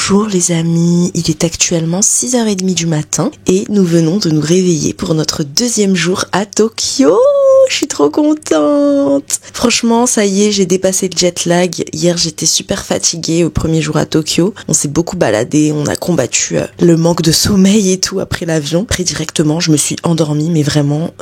Bonjour les amis, il est actuellement 6h30 du matin et nous venons de nous réveiller pour notre deuxième jour à Tokyo. Je suis trop contente. Franchement, ça y est, j'ai dépassé le jet lag. Hier, j'étais super fatiguée au premier jour à Tokyo. On s'est beaucoup baladé, on a combattu le manque de sommeil et tout après l'avion. Après, directement, je me suis endormie, mais vraiment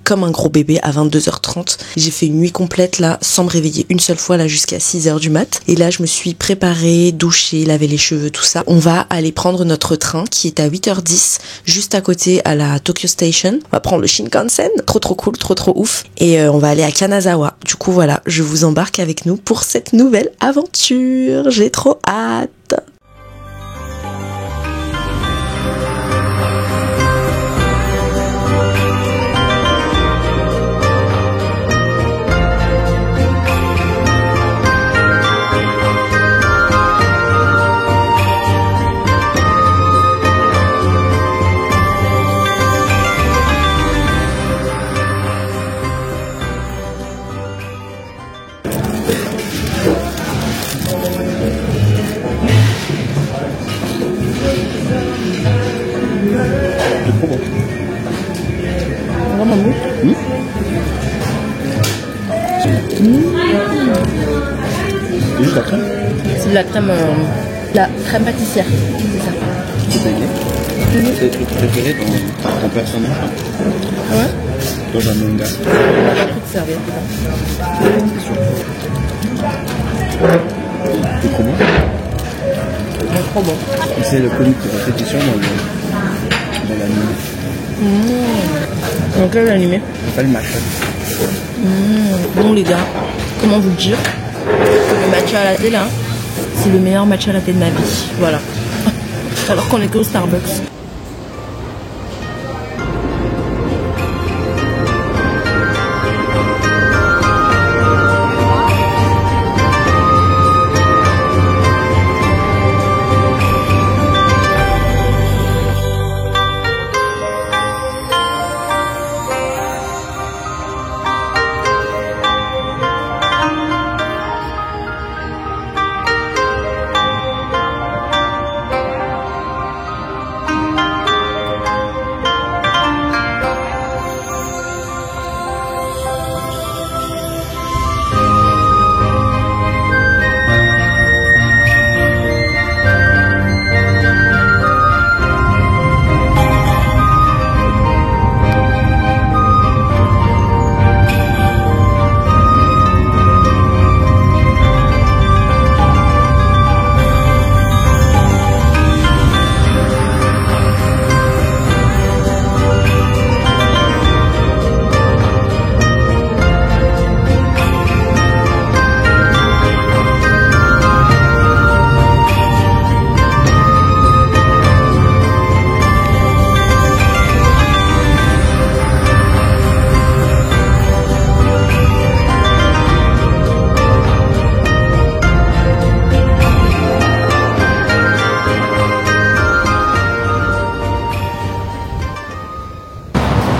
comme un gros bébé à 22h30. J'ai fait une nuit complète là, sans me réveiller une seule fois là jusqu'à 6h du mat. Et là, je me suis préparée, douchée, lavé les cheveux, tout ça. On va aller prendre notre train qui est à 8h10, juste à côté à la Tokyo Station. On va prendre le Shinkansen. Trop cool, trop ouf. Et on va aller à Kanazawa. Du coup voilà, je vous embarque avec nous pour cette nouvelle aventure. J'ai trop hâte. Vraiment bon. C'est juste la crème. C'est de la crème pâtissière. C'est ça. C'est baigné. C'est le truc préféré dans ton personnage. Ah ouais? Dans un manga. On va pas trop te servir. C'est sûr. C'est trop bon. C'est trop bon. Et c'est le comique de répétition dans l'anime. Donc là, l'animé. Ça s'appelle Mashup. Bon les gars, comment vous le dire? Le matcha latte là, c'est le meilleur matcha latte de ma vie. Voilà. Alors qu'on était au Starbucks.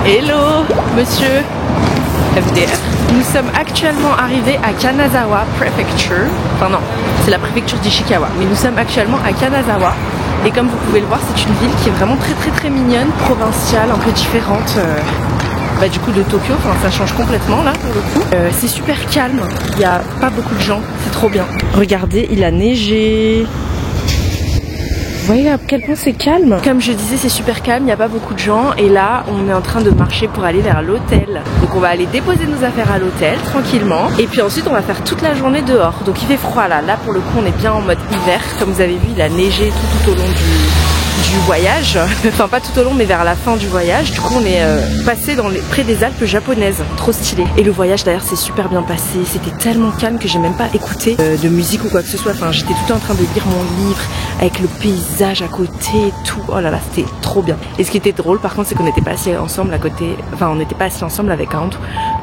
Hello, monsieur FDR. Nous sommes actuellement arrivés à Kanazawa Prefecture. Enfin non, c'est la préfecture d'Ishikawa. Mais nous sommes actuellement à Kanazawa. Et comme vous pouvez le voir, c'est une ville qui est vraiment très mignonne, provinciale, un peu différente du coup de Tokyo. Enfin ça change complètement là pour le coup. C'est super calme, il n'y a pas beaucoup de gens, c'est trop bien. Regardez, il a neigé. Vous voyez à quel point c'est calme. Comme je disais, c'est super calme, il n'y a pas beaucoup de gens. Et là, on est en train de marcher pour aller vers l'hôtel. Donc on va aller déposer nos affaires à l'hôtel, tranquillement. Et puis ensuite, on va faire toute la journée dehors. Donc il fait froid là. Là, pour le coup, on est bien en mode hiver. Comme vous avez vu, il a neigé tout au long du voyage. Enfin, pas tout au long, mais vers la fin du voyage. Du coup, on est passé près des Alpes japonaises. Trop stylé. Et le voyage, d'ailleurs, s'est super bien passé. C'était tellement calme que j'ai même pas écouté de musique ou quoi que ce soit. Enfin, j'étais tout le temps en train de lire mon livre avec le paysage à côté et tout. Oh là là, c'était trop bien. Et ce qui était drôle, par contre, c'est qu'on n'était pas assis ensemble à côté. Enfin, on n'était pas assis ensemble avec Ant.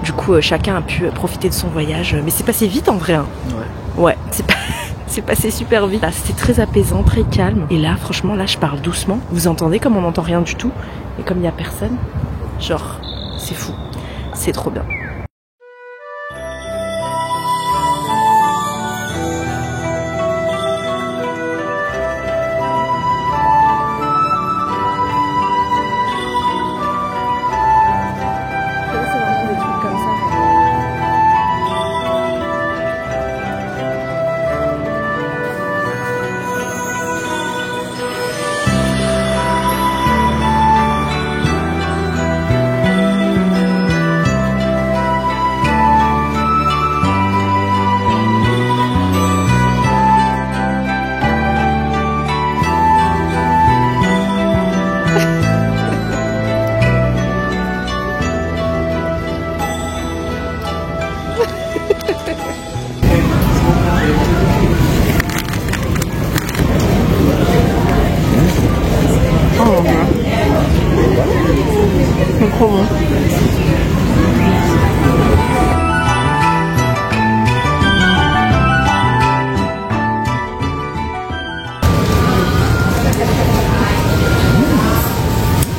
Du coup, chacun a pu profiter de son voyage. Mais c'est passé vite en vrai. Hein. Ouais, c'est passé super vite. Là, c'était très apaisant, très calme. Et là, franchement, là, je parle doucement. Vous entendez comme on n'entend rien du tout. Et comme il n'y a personne, genre, c'est fou. C'est trop bien.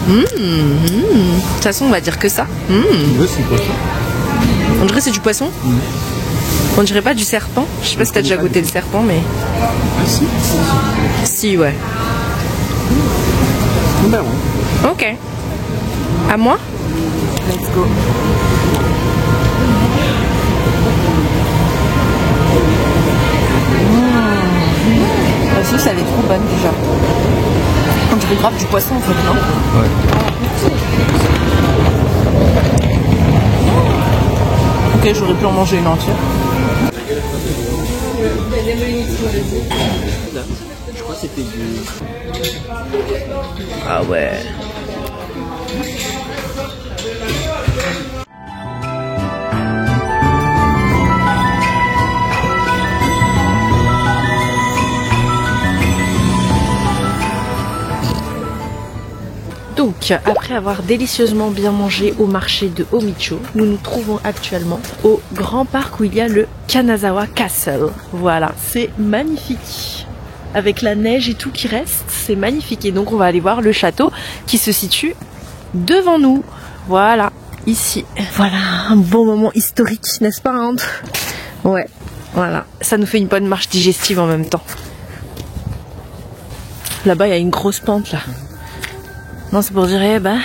toute façon, on va dire que ça. Ouais, c'est quoi ça? On dirait que c'est du poisson. On dirait pas du serpent. Je sais pas si t'as déjà goûté le serpent, mais... Ah si. Si, ouais. Ben ouais. Ok. À moi? Let's go. La sauce elle est trop bonne déjà. On dirait grave du poisson en fait, non? Ouais. Ok, j'aurais pu en manger une entière. Je crois que c'était du... Ah ouais. Donc, après avoir délicieusement bien mangé au marché de Omicho, nous nous trouvons actuellement au grand parc où il y a le Kanazawa Castle. Voilà, c'est magnifique. Avec la neige et tout qui reste, c'est magnifique. Et donc, on va aller voir le château qui se situe devant nous. Voilà, ici. Voilà, un bon moment historique, n'est-ce pas, hein? Ouais, voilà. Ça nous fait une bonne marche digestive en même temps. Là-bas, il y a une grosse pente, là. Non, c'est pour dire, eh ben...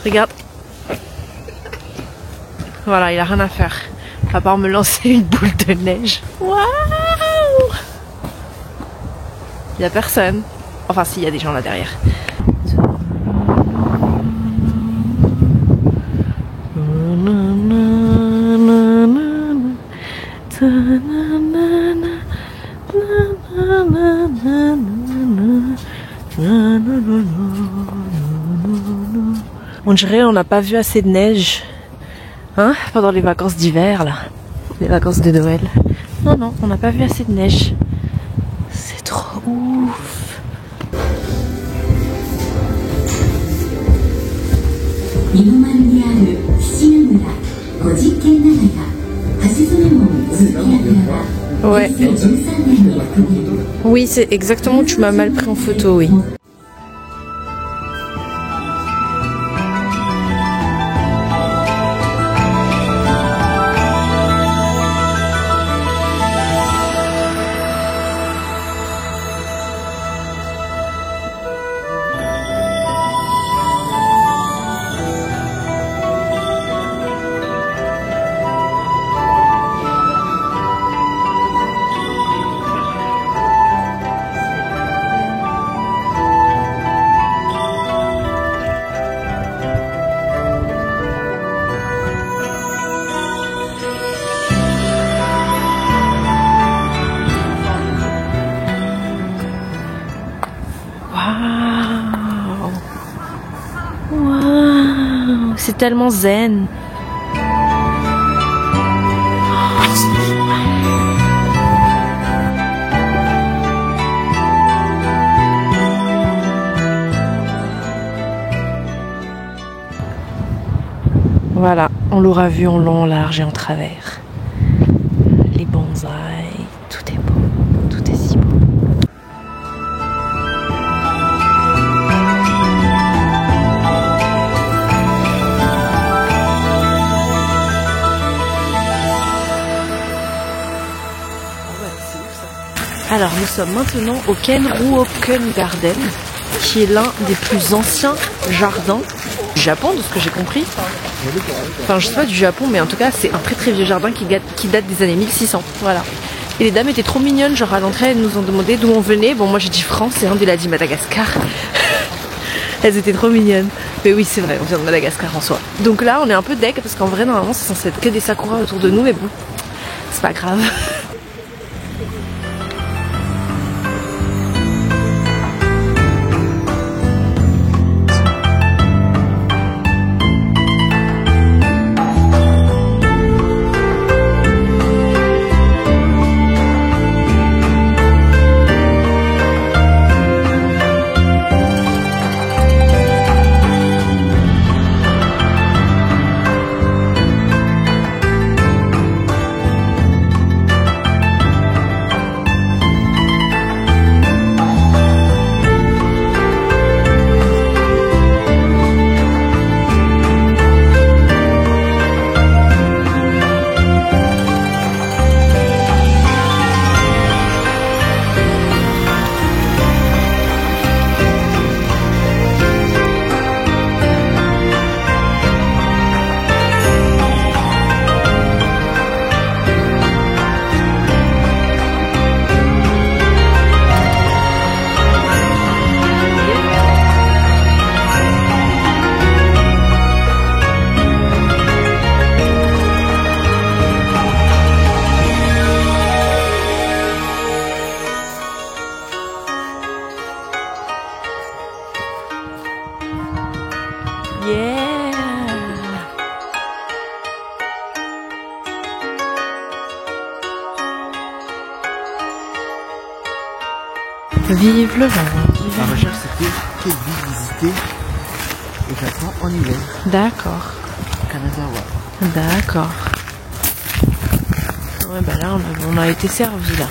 Regarde. Voilà, il a rien à faire. À part me lancer une boule de neige. Waouh! Il y a personne. Enfin, si, il y a des gens là derrière. On dirait on n'a pas vu assez de neige, hein, pendant les vacances d'hiver là, les vacances de Noël. Non, non, on n'a pas vu assez de neige. C'est trop ouf. Ouais. Oui, c'est exactement, tu m'as mal pris en photo, oui. Waouh, c'est tellement zen. Voilà, on l'aura vu en long, en large et en travers. Les bonsaïs, tout est beau, tout est si beau. Alors nous sommes maintenant au Kenruoken Garden, qui est l'un des plus anciens jardins du Japon, de ce que j'ai compris. Enfin je sais pas du Japon, mais en tout cas c'est un très très vieux jardin qui date des années 1600. Voilà. Et les dames étaient trop mignonnes, genre à l'entrée elles nous ont demandé d'où on venait. Bon moi j'ai dit France et un a dit Madagascar. Elles étaient trop mignonnes. Mais oui c'est vrai, on vient de Madagascar en soi. Donc là on est un peu deg parce qu'en vrai normalement c'est censé être que des sakuras autour de nous, mais bon, c'est pas grave. Yeah. Vive le vin. Ma recherche c'était quelle ville visiter au Japon en hiver. D'accord. Kanazawa. D'accord. Ouais, bah là, on a été servi là.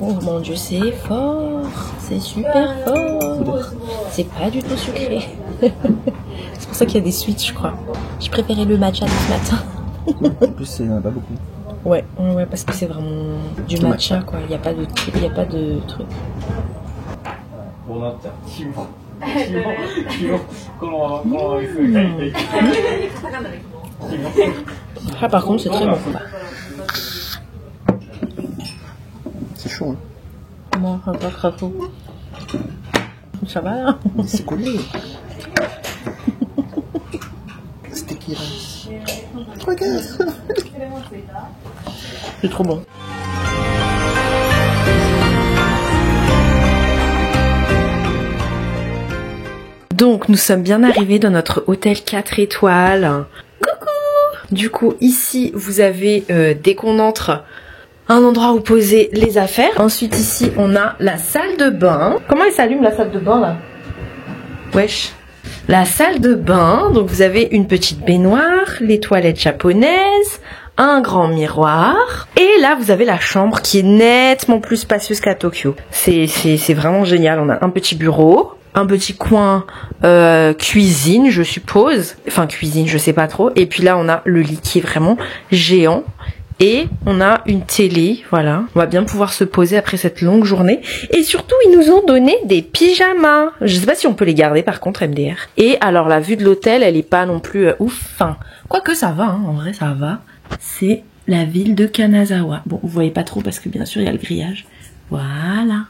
Oh mon dieu, c'est fort, c'est super fort. C'est pas du tout sucré. C'est pour ça qu'il y a des suites, je crois. J'ai préféré le matcha de ce matin. En plus, il n'y en a pas beaucoup. Ouais, parce que c'est vraiment du matcha, quoi. Il n'y a pas de truc. Ah, par contre, c'est très bon. C'est chaud, hein. Moi, un peu crapaud. Ça va, là? C'est collé. Sticky rice. Regarde. C'est trop bon. Donc, nous sommes bien arrivés dans notre hôtel 4 étoiles. Coucou! Du coup, ici, vous avez, dès qu'on entre, un endroit où poser les affaires. Ensuite, ici, on a la salle de bain. Comment elle s'allume, la salle de bain, là? Wesh. La salle de bain. Donc, vous avez une petite baignoire, les toilettes japonaises, un grand miroir. Et là, vous avez la chambre qui est nettement plus spacieuse qu'à Tokyo. C'est vraiment génial. On a un petit bureau. Un petit coin cuisine, je suppose. Enfin, cuisine, je sais pas trop. Et puis là, on a le lit qui est vraiment géant. Et on a une télé, voilà. On va bien pouvoir se poser après cette longue journée. Et surtout, ils nous ont donné des pyjamas. Je sais pas si on peut les garder par contre, MDR. Et alors, la vue de l'hôtel, elle est pas non plus ouf. Enfin, quoique ça va, hein. En vrai, ça va. C'est la ville de Kanazawa. Bon, vous voyez pas trop parce que bien sûr, il y a le grillage. Voilà.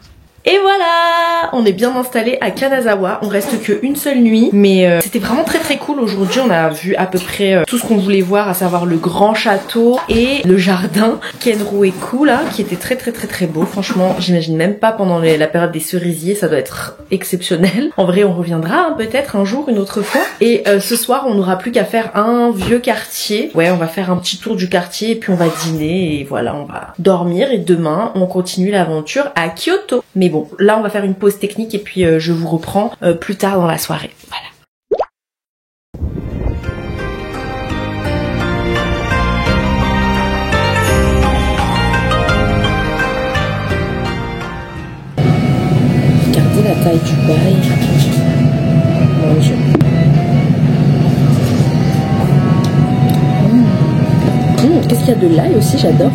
Et voilà, on est bien installé à Kanazawa. On reste qu'une seule nuit, mais c'était vraiment très très cool. Aujourd'hui, on a vu à peu près tout ce qu'on voulait voir, à savoir le grand château et le jardin Kenro-eku là, qui était très très très très beau. Franchement, j'imagine même pas pendant la période des cerisiers, ça doit être exceptionnel. En vrai, on reviendra hein, peut-être un jour, une autre fois. Et ce soir, on n'aura plus qu'à faire un vieux quartier. Ouais, on va faire un petit tour du quartier et puis on va dîner et voilà, on va dormir. Et demain, on continue l'aventure à Kyoto. Mais bon, là on va faire une pause technique et puis je vous reprends plus tard dans la soirée. Voilà. Regardez la taille du bail. Mon dieu. Qu'est-ce qu'il y a de l'ail aussi, j'adore.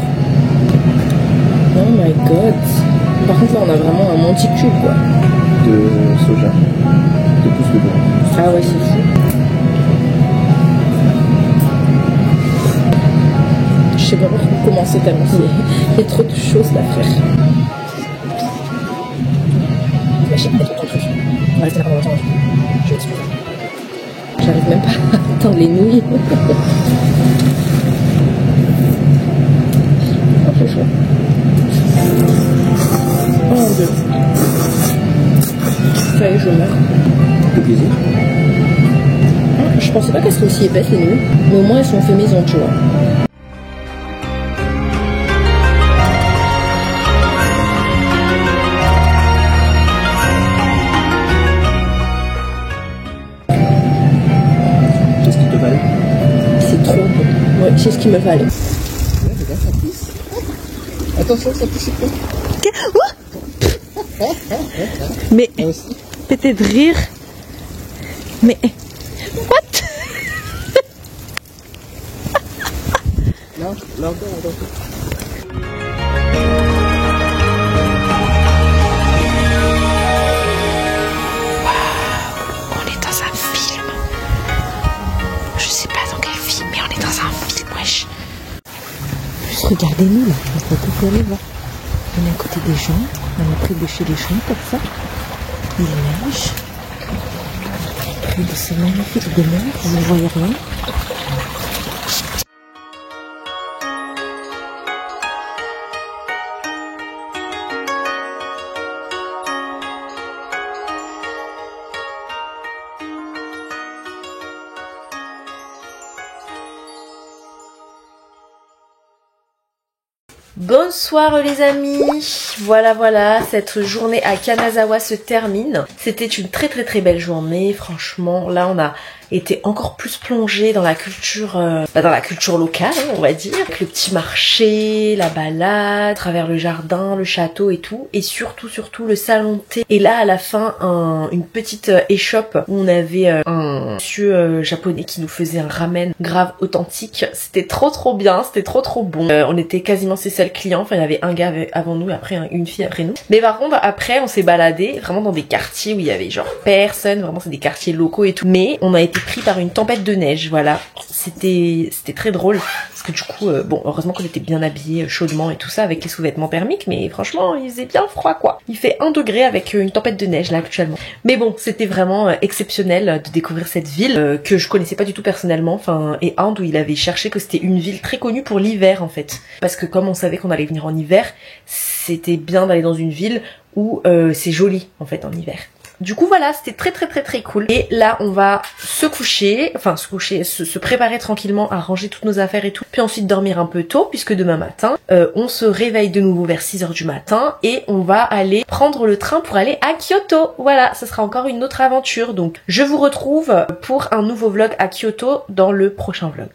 Oh my god. Par contre là on a vraiment un monticule quoi. De soja. De plus de blanc. Ah ouais c'est fou. Je sais pas par où commencer tellement il y a trop de choses à faire. J'arrive même pas à atteindre les nouilles. Oh c'est chaud. Oh mon dieu. Ça y est, je meurs. De plaisir. Je pensais pas qu'elles seraient aussi épaisses les nouilles, mais au moins elles sont fait maison, tu vois. Qu'est-ce qu'il te fallait? C'est trop bon. Ouais, c'est ce qu'il me fallait. Regarde, ça pousse. Attention, ça pousse. Mais Moi aussi. péter de rire. Mais... What? Là encore. On est dans un film. Je sais pas dans quel film, mais on est dans un film, wesh. Juste regardez-nous là, on peut tout aller voir. On est à côté des gens, on est près de chez les gens comme ça. Il neige. Près de ces magnifiques demeures, vous ne voyez rien. Bonsoir les amis, voilà, cette journée à Kanazawa se termine. C'était une très belle journée, franchement, là on a été encore plus plongé dans la culture locale, hein, on va dire, avec le petit marché, la balade, à travers le jardin, le château et tout, et surtout le salon de thé. Et là à la fin, une petite échoppe où on avait un monsieur japonais qui nous faisait un ramen grave authentique. C'était trop bien, c'était trop bon. On était quasiment ses seuls clients, enfin il y avait un gars avant nous, après une fille après nous. Mais par contre après on s'est baladé vraiment dans des quartiers où il y avait genre personne, vraiment c'est des quartiers locaux et tout. Mais on a été pris par une tempête de neige, voilà. C'était très drôle parce que du coup, bon, heureusement qu'on était bien habillés chaudement et tout ça avec les sous-vêtements thermiques, mais franchement, il faisait bien froid quoi. Il fait 1 degré avec une tempête de neige là actuellement. Mais bon, c'était vraiment exceptionnel de découvrir cette ville que je connaissais pas du tout personnellement, enfin, et Inde où il avait cherché que c'était une ville très connue pour l'hiver en fait. Parce que comme on savait qu'on allait venir en hiver, c'était bien d'aller dans une ville où c'est joli en fait en hiver. Du coup voilà, c'était très cool. Et là on va se coucher, se préparer tranquillement à ranger toutes nos affaires et tout. Puis ensuite dormir un peu tôt puisque demain matin on se réveille de nouveau vers 6h du matin et on va aller prendre le train pour aller à Kyoto. Voilà, ça sera encore une autre aventure. Donc je vous retrouve pour un nouveau vlog à Kyoto dans le prochain vlog.